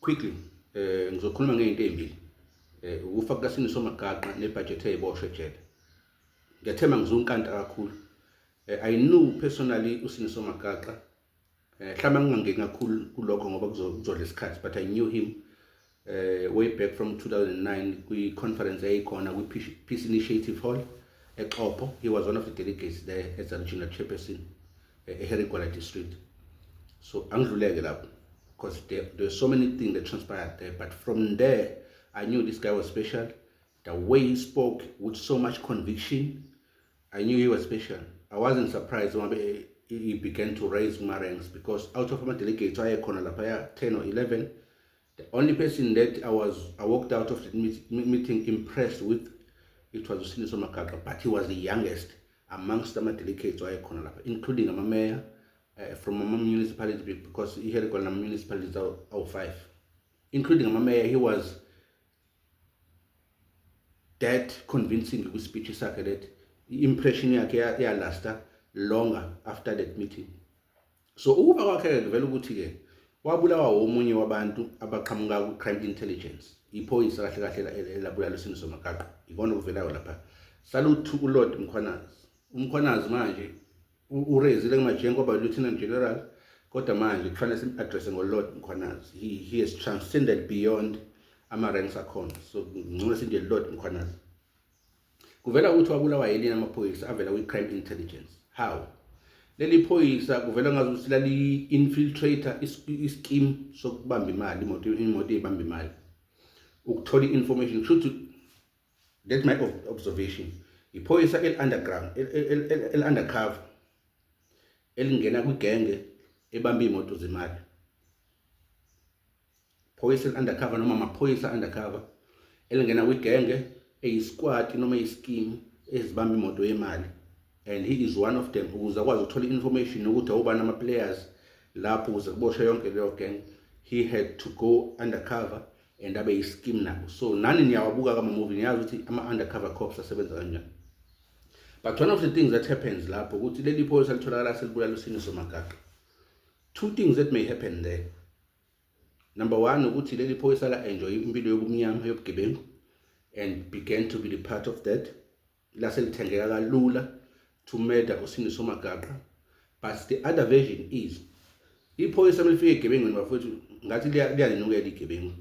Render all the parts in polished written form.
quickly ngizokhuluma ngeinto ezimbili ukufa kukaSiniso Magaqa nebudget eyiboshwe ejele. Ngiyathemba ngizunkanta kakhulu. I knew personally uSiniso Magaqa hlama ngingangeni kakhulu kulokho ngoba kuzodla isikhathi, but I knew him way back from 2009 kwi-conference eyayikhona kwi-Peace Initiative Hall eXhopho. He was one of the delegates there as a regional chairperson eHerigwala district. So angidluleke lapho because there were so many things that transpired there, but from there I knew this guy was special. The way he spoke with so much conviction, I knew he was special. I wasn't surprised when he began to raise my ranks, because out of my delegates I had 10 or 11. The only person that I walked out of the meeting impressed with, it was Usiniswa Magaqa, but he was the youngest amongst my delegates, including a mayor from a municipality, because he had a municipality of 5, including a mayor. He was that convincing with speeches that impression yakhe lasta longer after that meeting. So ukuba kwakhe vele ukuthi ke wabulawa omunye wabantu abaqhamuka ku crime intelligence, iphoyisa kahle kahle elabulala uSiniso Magaqa, ikona kuvelayo lapha. Salute to uLord Mkhwanazi manje urezile kumajengo ngoba lieutenant general, kodwa manje kufanele sim-address ngoLord Mkhwanazi. He has transcended beyond ama ranks akhona. So ngicela sithi Lord Mkhwanazi. Kuvela ukuthi wabulawa yini amaphoyisa avela kwi-crime intelligence. How? Leli phoyisa kuvela ngazi ukuthi lali infiltrator ischeme sokubamba imali, imoto ebamba imali, ukuthola information. That's my observation. Iphoyisa underground, undercover, elingena kwigenge ebamba imoto zemali. Phoyisa undercover noma amaphoyisa undercover elingena kwigenge squad noma scheme ezibamba imoto yemali, and he is one of them. Ukuze akwazi ukuthola information ukuthi awubani ama players lapho ukuze kuboshwe yonke leyo gang, he had to go undercover and abe ischeme nabo. So nani niyawabuka kama movie niyazi ukuthi ama undercover cops asebenza kanjani. But one of the things that happens lapho ukuthi leli phoyisa litholakala selibulala uSiniso Magaqa. Two things that may happen there. Number one, ukuthi leli phoyisa la enjoy impilo yobumnyama yobugebengu and began to be the part of that. Laselithengeka kalula to murder uSiniso Magaqa. But the other version is iphoyisa melifika egebengweni bafowethu ngathi liyalinukela igebengu.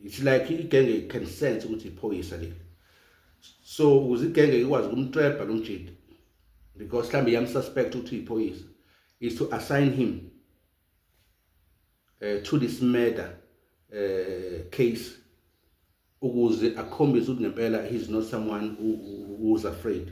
It's like igenge can sense ukuthi iphoyisa le. So ukuze igenge ikwazi ukumtrap nomjidi, because mhlambe yamsuspect ukuthi iphoyisa, is to assign him to this murder case, ukuze akhombise ukuthi ngempela he's not someone who's afraid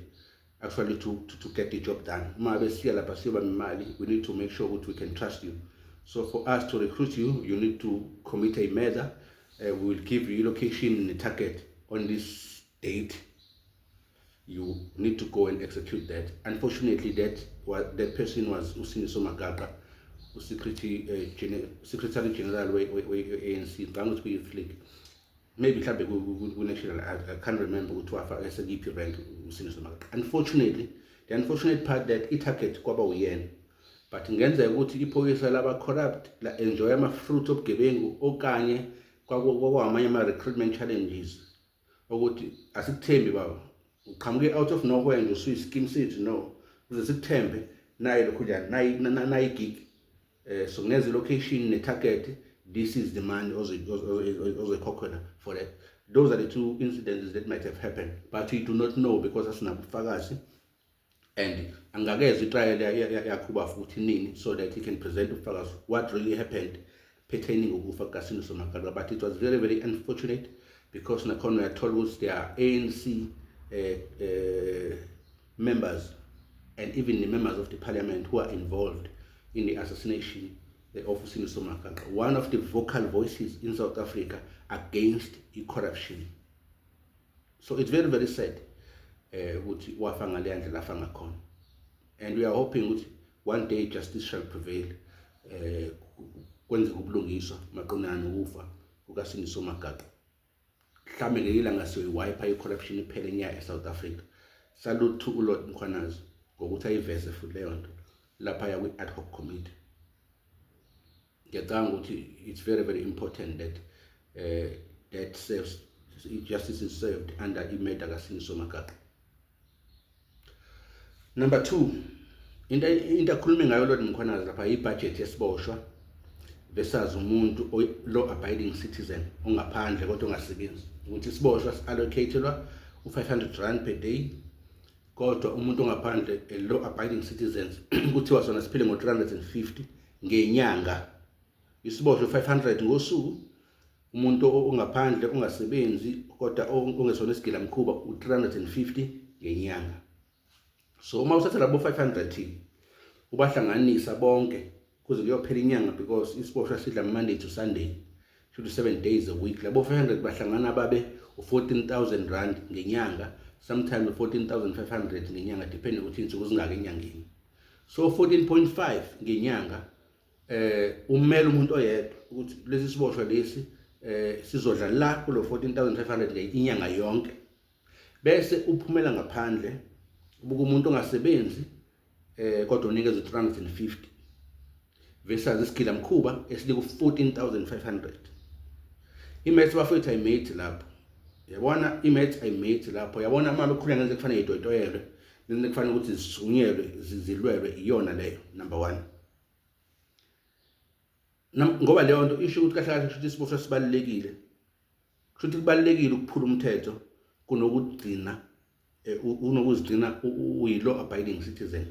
actually to get the job done. Uma besiya lapha siyoba imali, we need to make sure that we can trust you. So for us to recruit you, you need to commit a murder. We will give you location and a target on this date. You need to go and execute that. Unfortunately, that person was Usiniswa Magaqa, Secretary General ANC. Maybe national, I can't remember what was the rank Usiniswa Magaqa. Unfortunately, the unfortunate part that it target kwaba uyena, but ngenzeka ukuthi iphoyisa laba corrupt la enjoy ama fruit obugebengu okanye kwakwamanye ama recruitment challenges ukuthi asikuthembi baba, uqhamuke out of nowhere nje usuyi scheme seat, no, uze sikuthembe nayi lokho njani nayi gig. So ngenze location ne target, this is the man ozoyikhokhelwa for that. Those are the two incidences that might have happened, but we do not know because asinabufakazi, and angakeze itrial yakhuba futhi nini so that he can present ubufakazi what really happened pertaining ukufa kukaSiniso Magaqa. But it was very, very unfortunate because nakhona we are told ukuthi there are ANC members and even the members of the parliament who are involved in the assassination of Usiniswa Magaqa, one of the vocal voices in South Africa against corruption. So it's very, very sad ukuthi wafa ngale ndlela afa ngakhona, and we are hoping that one day justice shall prevail, kwenzeke ubulungiswa maqondana ukufa kukaSiniso Magaqa. Mhlambe ngelanga siyoyiwipe i-corruption iphele nya eSouth Africa. Salute to uLord Mkhwanazi ngokuthi ayiveze futhi leyo nto lapha ya kwi-ad hoc committee. ngiyacanga ukuthi it's very, very important that that justice is served under iMeta kaSibusiso Magaqa. Number 2, into akhulume ngayo Lord Mkhwanazi lapha ibudget yesiboshwa versus umuntu law abiding citizen ongaphandle kodwa ongasebenzi, ukuthi isiboshwa allocatewa u500 per day, kodwa umuntu ongaphandle law abiding citizens kuthiwa sona siphile ngo350 ngenyanga. Isiboshwa 500 ngosuku, umuntu ongaphandle ongasebenzi kodwa ongesona isigilamkhuba u350 ngenyanga. So uma uthatha labo 500 ubahlanganisa bonke kuze kuyophela inyanga, because isiboshwa sidla Monday to Sunday, should 7 days a week. Labo 500 bahlangana babe u14,000 rand ngenyanga, sometimes 14,500 ngenyanga, depending ukuthi insuku zingaka enyangeni. So 14.5 ngenyanga umele umuntu oyedwa ukuthi lesi siboshwa lesi sizodla la kulo 14,500 inyanga yonke, bese uphumela ngaphandle ubuka umuntu ongasebenzi kodwa unikeza 350 versus isigilamkhuba esiliku 14,500. iMaths bafethu ayimate lapho, yabona iMaths ayimate lapho, yabona uma bekhuleka ngenze kufanele idodoyelwe, ngenze kufanele ukuthi zisunyelwe zilwelwe, iyona leyo number 1. Ngoba leyo nto isho ukuthi kahle kahle ukuthi isiboshwa sibalekile, kushuthi kubalekile ukuphula umthetho kunokugcina unokuzigcina uyi-law abiding citizens.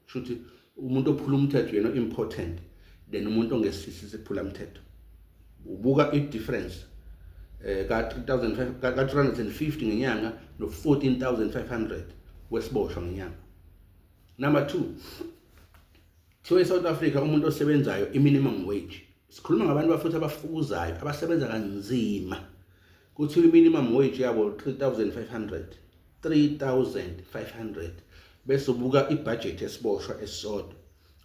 Kushuthi umuntu ophula umthetho yena important than umuntu ongesisisi ephula umthetho. Ubuka i-difference ka350 ngenyanga no 14,500 wesiboshwa ngenyanga. Number 2, thiwa eSouth Africa umuntu osebenzayo i-minimum wage, sikhuluma ngabantu bafuthi abafukuzayo abasebenza kanzima, kuthiwa i-minimum wage yabo 3,500, bese ubuka ibudget yesiboshwa esisodwa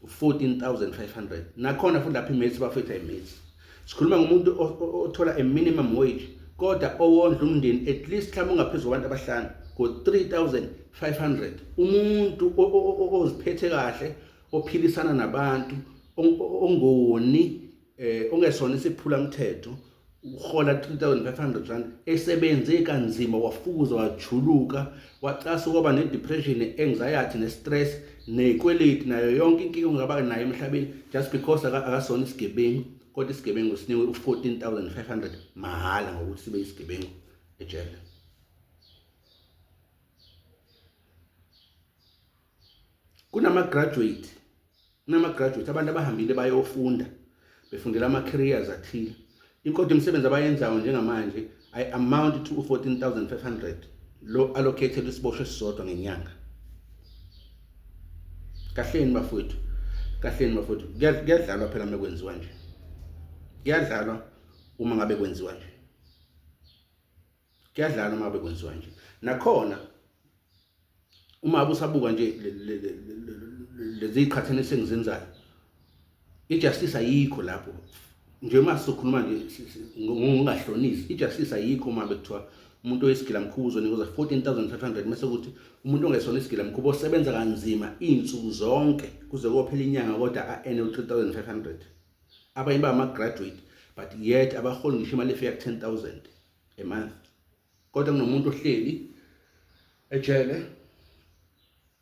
u14,500. nakhona futhi lapha iMaths bafethu ayiMaths, sikhuluma ngomuntu othola a minimum wage kodwa owondla umndeni at least mhlawumbe ungaphezulu kwabantu abahlanu ngo3,500. umuntu oziphethe kahle, ophilisana nabantu, ongoni ongesona isiphula umthetho, uhola 3,500 rand, esebenze kanzima, wafukuza, wajuluka, wacasa kwaba ne-depression, ne-anxiety, ne-stress, nekweleti nayo yonke inkinga ongaba nayo emhlabeni, just because akasona isigebengu, kodwa isigebengu sinikwe u14,500 mahala ngokuthi sibe isigebengu ejele. Kunama-graduate abantu abahambile bayofunda, befundela ama-careers athile. Inkodwa imisebenzi abayenzayo njengamanje I amount to 14,500 lo allocated isiboshwa esisodwa ngenyanga. Kahleni bafowethu, kuyadlalwa phela uma kwenziwa nje, kuyadlalwa uma ngabe kwenziwa nje, nakhona uma abusabuka nje lezi iqhathane sengizenzayo, ijustice ayikho lapho. Nje uma sizokhuluma nje ngokungahlonisi, ijustice ayikho uma bekuthiwa umuntu oyisigilamkhuba uzonikeza 14,500 bese ukuthi umuntu ongesona isigilamkhuba osebenza kanzima insuku zonke kuze kuyophela inyanga kodwa a-earn 3,500. Abanye bama-graduate but yet abahola ngisho imali efika ku10,000 a month, kodwa kunomuntu ohleli ejele,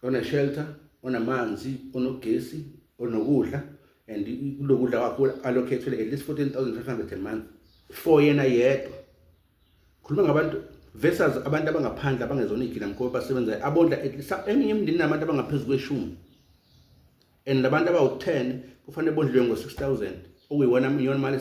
one-shelter, onamanzi, onogesi, onokudla, and kulokudla kwakho allocate at least 14,500 a month for yena yedwa. Khuluma ngabantu versus abantu abangaphandle abangezona igilamkhuba basebenzayo abondla at least eminye imindeni nabantu abangaphezulu kwe10, and labantu abawu10 kufanele bondliwe ngo6,000 okuyiwona imali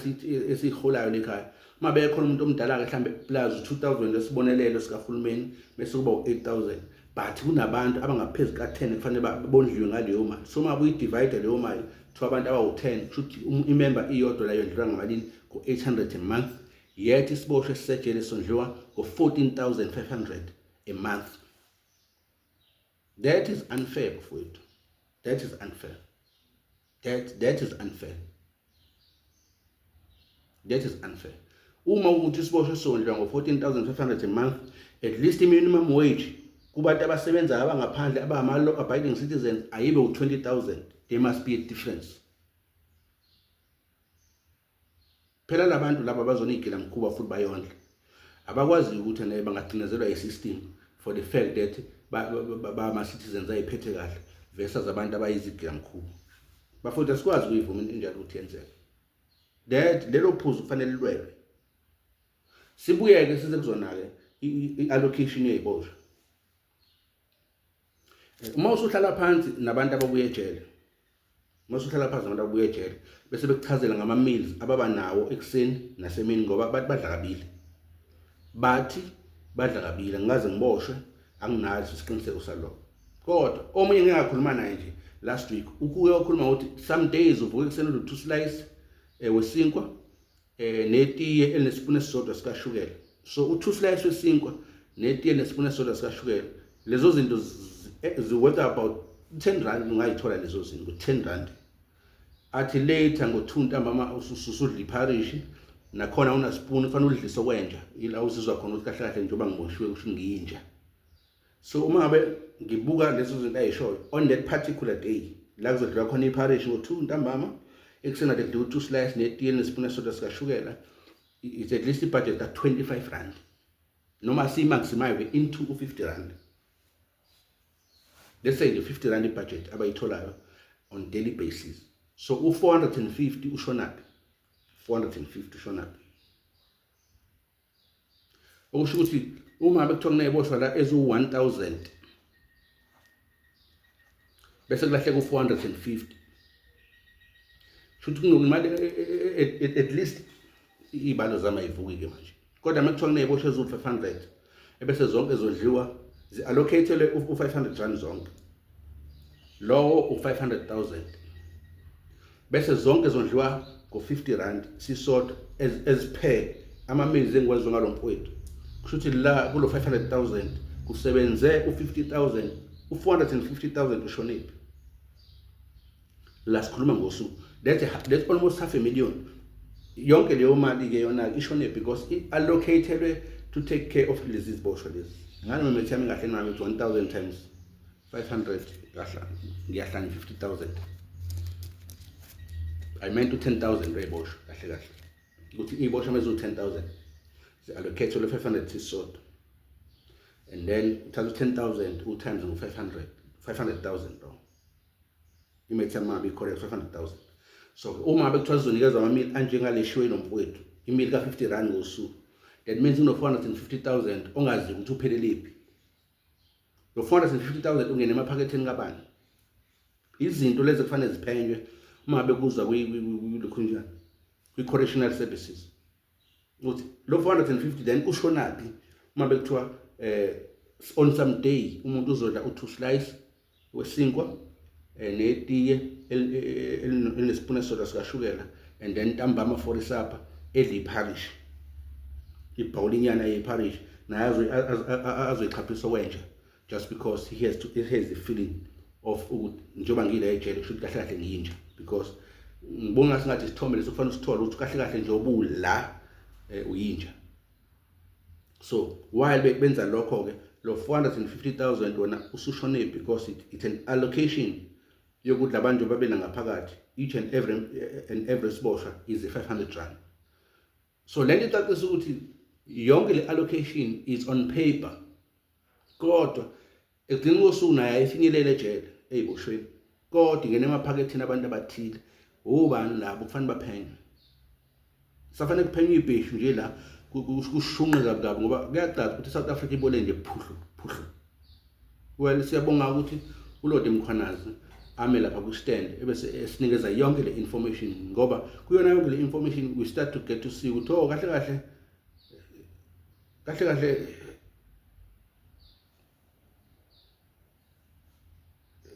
esiholayo lekhaya. Uma bekhona umuntu omdala ke mhlambe plus 2,000 lesibonelelo sikahulumeni bese kuba u8,000, but kunabantu abangaphezulu ka10 kufanele bondliwe ngaleyo mali. So uma uyidivide leyo mali to abantu abawu10 kushuthi imember iyodwa la yondliwa ngamalini ku800 a month, yet isiboshwa esisejele sondliwa ngo14,500 a month. That is unfair bafowethu, that is unfair. Uma ukuthi isiboshwa sondliwa ngo14,500 a month, at least minimum wage kubantu abasebenza abangaphandle abama-law abiding citizens ayibe u20,000. There must be a difference. phela labantu laba bazonigila mkhuba futhi bayondla abakwazi ukuthi naye bangacinezelwa i-system for the fact that ama-citizens ayiphethe kahle versus abantu abayizigila mkhuba bafutha sikwazi ukuyivuma injalo ukuthi yenzeke lelo phuzu kufanele lilwelwe sibuyeke size kuzona-ke i-allocation yeziboshwa uma usuhlala phansi nabantu ababuye ejele bese bekuchazela ngama-meals ababa nawo ekuseni nasemini ngoba badla kabili ngikaze ngiboshwe anginaso isiqiniseko salokho kodwa omunye ngingakhuluma naye nje last week ukuye wakhuluma ukuthi some days uvuka ekuseni udla 2 slice wesinkwa netiye elinesipuni esisodwa sikashukela so u2 slice wesinkwa netiye nesipuni esisodwa sikashukela lezo zinto worth about 10 rand ungayithola lezo zinto 10 rand athi later ngo2 ntambama ususudla iparish nakhona una spoon kufanele udlise okwenja ila usizwa khona ukuthi kahle kahle njengoba ngiboshiwe kusho ngiyinja so uma ngabe ngibuka lezo zinto ayishoyo on that particular day la kuzodliwa khona iparish ngo2 ntambama ekusena de 2 slice netiye nespoon esodwa sikashukela it's at least budget ka 25 rand noma si maximize into 50 rand. Let's say the 50 rand budget abayitholayo on daily basis. So u450 ushonaphi? 450 ushonaphi? Okusho ukuthi uma bekuthiwa kuney'boshwa la ezu-1000 bese kulahleka u450. Shuthi kunokumali at least ibalo zama ivuki-ke manje. Kodwa makuthiwa kuney'boshwa ezu-500 ebese zonke zodliwa zi-allocated u500 rand zonke. Lowo u500,000. Bese zonke zondliwa ngo50 rand sisodwa as per ama-meals engikwenziwe ngalo mfowethu. Kusho ukuthi la kulo 500,000 kusebenze u50,000 u450,000 ushonephi. La sikhuluma ngosuku. That's almost half a million. Yonke leyo mali ke yona ishonephi because i-allocated to take care of lezi ziboshwa lezi. Ngani memethi yami kahle nami 1000 times 500 kahle ngiyahlanga 50,000. I meant to 10,000 reyiboshwa kahle kahle. Ukuthi iboshwa mezu 10,000. Allocate le 500 sisodwa. And then uthatha 10,000 u times ngo 500,000 bro. Imethi yami be correct 500,000. So uma bekuthiwa sizonikezwa ama-meal anjengaleshiwe nomfowethu, i-meal ka 50 rand ngosuku. That means uno 450,000 ongazi ukuthi upheleliphi. Lo 450,000 ungene emaphaketheni kabani? Izinto lezi kufanele ziphenywe uma bekuzwa kuyikhunjana kwi-correctional services. Ukuthi lo 450 then ushonaphi uma bekuthiwa on some day umuntu uzodla u2 slice wesinkwa netiye elinespoon esodwa sikashukela and then ntambama for isapha edla iparish. Ibhawulinyana yeparish naye azoyichaphisa okwenja just because he has the feeling of ukuthi njengoba ngile ejele kusho ukuthi kahle kahle ngiyinja because ngibona ngathi isithombe leso kufanele usithole ukuthi kahle kahle nje obula uyinja. So while benza lokho ke lo 450,000 wona usushonephi because it's an allocation yokuthi labantu babena ngaphakathi each and every siboshwa is 500 rand. So lento icacisa ukuthi yonke le allocation is on paper kodwa ekugcineni kosuku naye ayifinyelele ejele eyiboshweni kodwa ingene emaphaketheni abantu abathile ubani labo kufanele baphenye. Safanele kuphenywe ibheshu nje la kushunqe kabi ngoba kuyacaca ukuthi South Africa ibole nje phuhlu. Well siyabonga ukuthi uLord Mkhwanazi ame lapha ku stand ebese esinikeza yonke le information ngoba kuyona yonke le information we start to get to see ukuthi oh kahle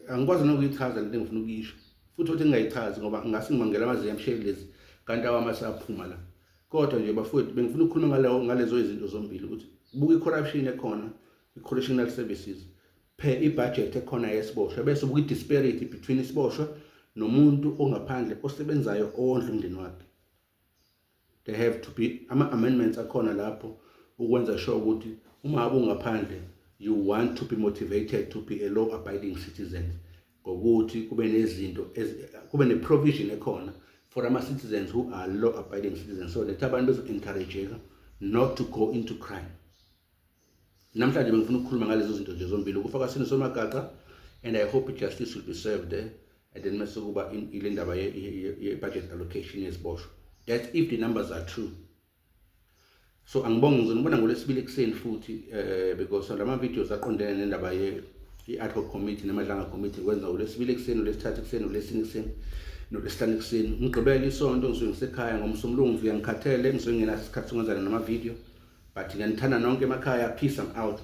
angikwazi nokuyichaza lento engifuna ukuyisho futhi ukuthi ngingayichazi ngoba ngasingimangela amazi yamsheli lezi kanti awamasaphuma la. Kodwa nje bafowethu bengifuna ukukhuluma ngalezo izinto zombili ukuthi buka i-corruption ekhona i-correctional services per i-budget ekhona yesiboshwa bese buka i-disparity between isiboshwa nomuntu ongaphandle osebenzayo owondla umndeni wakhe. There have to be ama-amendments akhona lapho ukwenza sure ukuthi uma ngabe ungaphandle you want to be motivated to be a law abiding citizen ngokuthi kube nezinto kube ne-provision ekhona for our citizens who are law-abiding citizens, so that abantu bezo-encourage not to go into crime. Namhlanje bengifuna ukukhuluma ngalezo zinto nje zombili, ukufaka sini somagaqa, and I hope justice will be served there, and then mase kuba ile ndaba ye-budget allocation yesiboshwa. That's if the numbers are true. So angibonga ngizonibona ngolesibili ekuseni futhi because lama videos aqondene nendaba ye-ad hoc committee namadlanga committee kwenza ngolesibili ekuseni, olesithathu ekuseni, olesine ekuseni, nolesihlanu ekuseni. Ngigqibele isonto ngisuke ngisekhaya, ngomsombuluko ngifika ngikhathele, ngisuke ngingenaso isikhathi sokwenza nama video, but ngiyanithanda nonke emakhaya. Peace, I'm out.